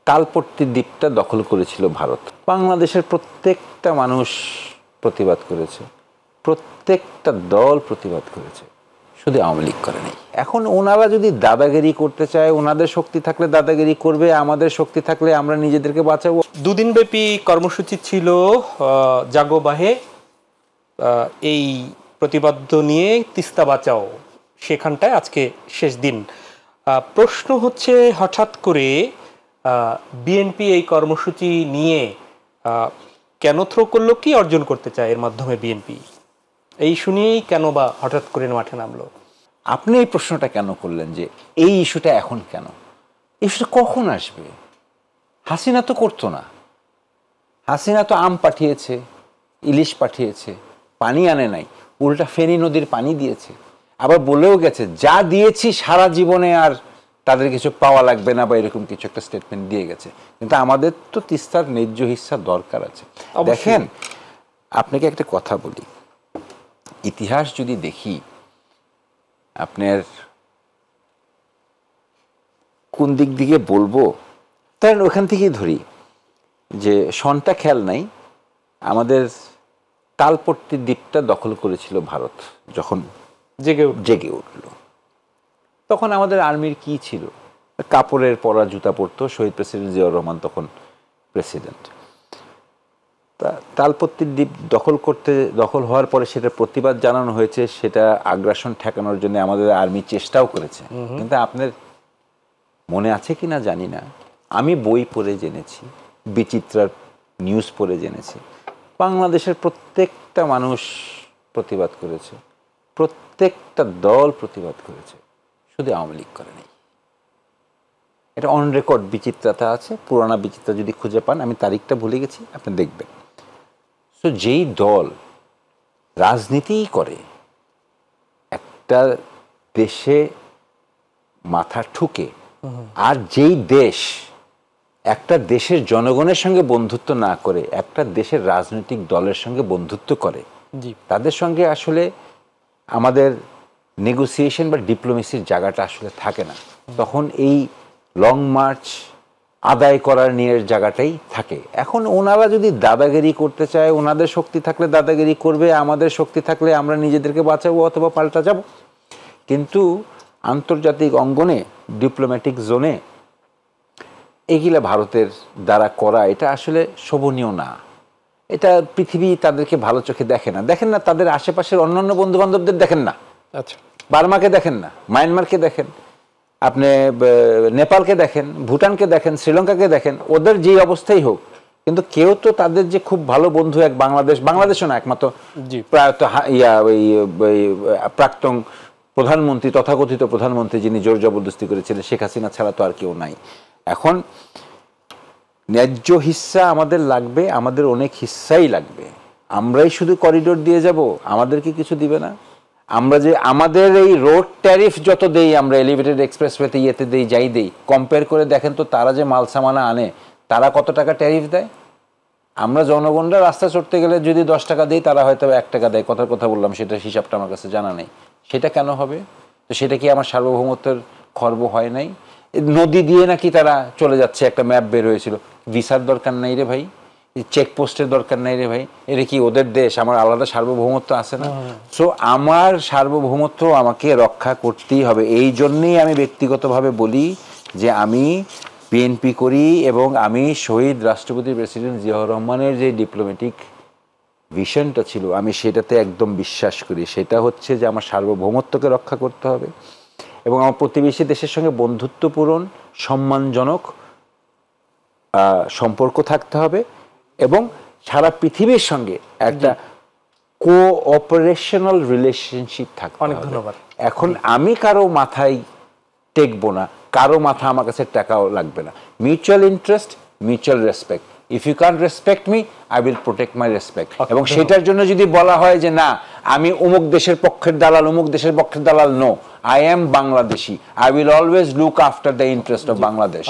তালপট্টি দ্বীপটা দখল করেছিল ভারত। বাংলাদেশের প্রত্যেকটা মানুষ প্রতিবাদ করেছে, প্রত্যেকটা দল প্রতিবাদ করেছে, শুধু আওয়ামী লীগ করে নাই। এখন ওনারা যদি দাদাগিরি করতে চায়, ওনাদের শক্তি থাকলে দাদাগিরি করবে, আমাদের শক্তি থাকলে আমরা নিজেদেরকে বাঁচাবো। দুদিনব্যাপী কর্মসূচি ছিল জাগো বাহে, এই প্রতিবাদ নিয়ে তিস্তা বাঁচাও, সেখানটায় আজকে শেষ দিন। প্রশ্ন হচ্ছে, হঠাৎ করে বিএনপি এই কর্মসূচি নিয়ে কেন থ্রো করলো, কি অর্জন করতে চায় এর মাধ্যমে বিএনপি, এই শুনিয়েই কেন বা হঠাৎ করে মাঠে নামলো? আপনি এই প্রশ্নটা কেন করলেন যে এই ইস্যুটা এখন কেন? ইস্যুটা কখন আসবে? হাসিনা তো করতো না। হাসিনা তো আম পাঠিয়েছে, ইলিশ পাঠিয়েছে, পানি আনে নাই, উল্টা ফেনী নদীর পানি দিয়েছে। আবার বলেও গেছে যা দিয়েছি সারা জীবনে আর তাদের কিছু পাওয়া লাগবে না, বা এরকম কিছু একটা স্টেটমেন্ট দিয়ে গেছে। কিন্তু আমাদের তো তিস্তার ন্যায্য হিস্সা দরকার আছে। দেখেন, আপনাকে একটা কথা বলি, ইতিহাস যদি দেখি, আপনার কোন দিক দিকে বলবো, তাই ওখান থেকেই ধরি যে সনটা খেয়াল নাই, আমাদের তালপট্টি দ্বীপটা দখল করেছিল ভারত যখন জেগে উঠল। তখন আমাদের আর্মির কি ছিল? কাপড়ের পরা জুতা পরতো। শহীদ প্রেসিডেন্ট জিয়াউর রহমান তখন প্রেসিডেন্ট। তা তালপট্টি দ্বীপ দখল হওয়ার পরে সেটা প্রতিবাদ জানানো হয়েছে, সেটা আগ্রাসন ঠেকানোর জন্য আমাদের আর্মি চেষ্টাও করেছে। কিন্তু আপনার মনে আছে কি না জানি না, আমি বই পড়ে জেনেছি, বিচিত্রার নিউজ পড়ে জেনেছি, বাংলাদেশের প্রত্যেকটা মানুষ প্রতিবাদ করেছে, প্রত্যেকটা দল প্রতিবাদ করেছে, শুধু আওয়ামী লীগ করে নাই। এটা অন রেকর্ড বিচিত্রাতে আছে, পুরানা বিচিত্রা যদি খুঁজে পান, আমি তারিখটা ভুলে গেছি, আপনি দেখবেন। তো যেই দল রাজনীতিই করে, একটা দেশে মাথা ঠুকে, আর যেই দেশ একটা দেশের জনগণের সঙ্গে বন্ধুত্ব না করে একটা দেশের রাজনৈতিক দলের সঙ্গে বন্ধুত্ব করে, তাদের সঙ্গে আসলে আমাদের নেগোসিয়েশন বা ডিপ্লোমেসির জায়গাটা আসলে থাকে না। তখন এই লং মার্চ আদায় করার নিয়ে জায়গাটাই থাকে। এখন ওনারা যদি দাদাগিরি করতে চায়, ওনাদের শক্তি থাকলে দাদাগিরি করবে, আমাদের শক্তি থাকলে আমরা নিজেদেরকে বাঁচাবো অথবা পাল্টা যাব। কিন্তু আন্তর্জাতিক অঙ্গনে, ডিপ্লোম্যাটিক জোনে এগুলা ভারতের দ্বারা করা, এটা আসলে শোভনীয় না। এটা পৃথিবী তাদেরকে ভালো চোখে দেখে না। দেখেন না তাদের আশেপাশের অন্যান্য বন্ধু বান্ধবদের দেখেন না, আচ্ছা, বার্মাকে দেখেন না, মায়ানমারকে দেখেন, আপনি নেপালকে দেখেন, ভুটানকে দেখেন, শ্রীলঙ্কাকে দেখেন, ওদের যে অবস্থাই হোক, কিন্তু কেউ তো তাদের যে খুব ভালো বন্ধু এক বাংলাদেশও না একমাত্র, প্রায়ত প্রাক্তন প্রধানমন্ত্রী, তথাকথিত প্রধানমন্ত্রী যিনি জোর জবরদস্তি করেছিলেন, শেখ হাসিনা ছাড়া তো আর কেউ নাই। এখন ন্যায্য হিস্সা আমাদের লাগবে, আমাদের অনেক হিস্সাই লাগবে। আমরাই শুধু করিডোর দিয়ে যাব, আমাদেরকে কিছু দিবে না? আমরা যে আমাদের এই রোড ট্যারিফ যত দেই, আমরা এলিভেটেড এক্সপ্রেসওয়েতে ইয়েতে দেই, যাই দেই, কম্পেয়ার করে দেখেন তো তারা যে মাল সামানা আনে তারা কত টাকা ট্যারিফ দেয়। আমরা জনগণরা রাস্তা চড়তে গেলে যদি 10 টাকা দিই, তারা হয়তো 1 টাকা দেয়। কথার কথা বললাম, সেটা হিসাবটা আমার কাছে জানা নেই। সেটা কেন হবে? তো সেটা কি আমার সার্বভৌমত্বের খর্ব হয় নাই? নদী দিয়ে নাকি তারা চলে যাচ্ছে, একটা ম্যাপ বের হয়েছিল। ভিসার দরকার নাই রে ভাই, চেকপোস্টের দরকার নাই রে ভাই, এটা কি ওদের দেশ? আমার আলাদা সার্বভৌমত্ব আছে না? সো আমার সার্বভৌমত্ব আমাকে রক্ষা করতেই হবে। এই জন্যেই আমি ব্যক্তিগতভাবে বলি যে আমি বিএনপি করি, এবং আমি শহীদ রাষ্ট্রপতি প্রেসিডেন্ট জিয়াউর রহমানের যে ডিপ্লোম্যাটিক ভিশনটা ছিল, আমি সেটাতে একদম বিশ্বাস করি। সেটা হচ্ছে যে আমার সার্বভৌমত্বকে রক্ষা করতে হবে, এবং আমার প্রতিবেশী দেশের সঙ্গে বন্ধুত্বপূর্ণ, সম্মানজনক সম্পর্ক থাকতে হবে, এবং সারা পৃথিবীর সঙ্গে একটা কোঅপারেশনাল রিলেশনশিপ থাকতে হবে। অনেক ধন্যবাদ। এখন আমি কারো মাথায় টেকবো না, কারো মাথা আমার কাছে টাকাও লাগবে না। Mutual interest, mutual respect. If you can respect me, I will protect my respect. এবং সেটার জন্য যদি বলা হয় যে না, আমি অমুক দেশের পক্ষের দালাল, অমুক দেশের পক্ষের দালাল, no, I am Bangladeshi. I will always look after the interest of Bangladesh.